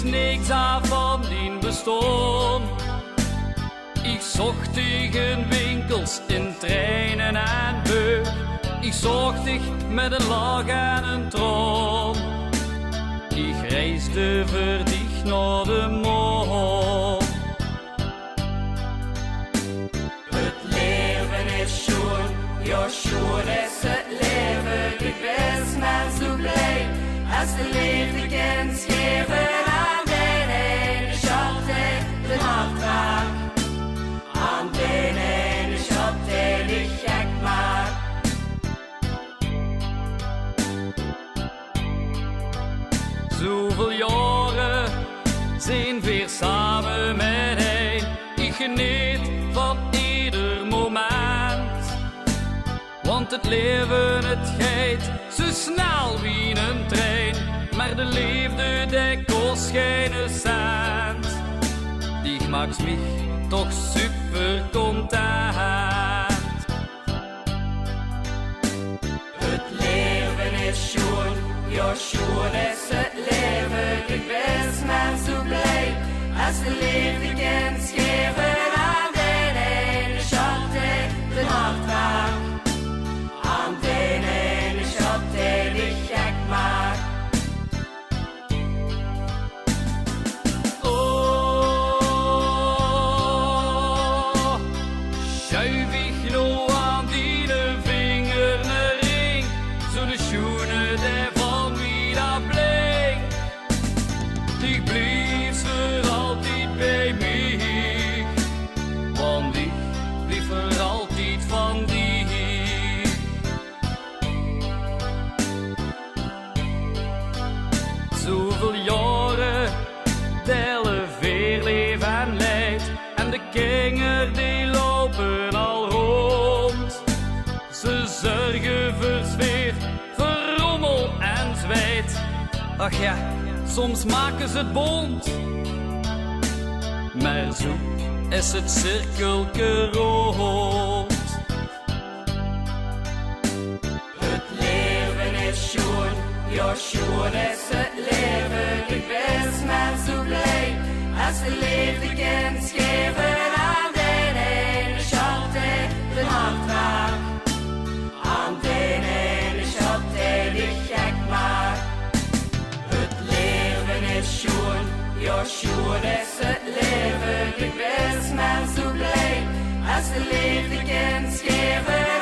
niks af van die bestaan. Ik zocht tegen winkels in treinen en beu. Ik zocht dich met een lach en een troon. Ik reisde verdicht naar de maan. Het leven is schoon, ja schoon is het leven. Ik was maar zo blij als de liefde kan schreven aan den ene schat die de hart raakt. Aan den ene schat die dich gek maakt. Zoveel jaren zijn weer samen met hij. Ik geniet van ieder moment. Want het leven het gaat zo snel wie een trein. Maar de liefde die kost geen cent. Die maakt mich toch super content. Het leven is schoon, ja schoon is het leven. Ik was maar zo blij als de liefde kan schreven aan den ene schat die de hart raakt. Aan den ene schat die dich gek maakt. Oh, schuif ik nou aan die vinger een ring. Zo'n schoenen die van wie dat blinkt. Die blijft voor altijd bij mij. Want ik blijf voor altijd van die. Zoveel jaren delen veel leven en leid. En de kinderen die lopen al rond. Ze zorgen voor sfeer, voor rommel en zwijt. Ach ja, soms maken ze het bond. Maar zo is het cirkelke rond. Het leven is schoon, ja schoon is het leven. Ik was maar zo blij als de liefde kan schreven aan den ene schat die de hart raakt. Aan den ene schat die dich gek maakt. Het leven is schoon, ja schoon is het leven. Ik was maar zo blij als de liefde kan schreven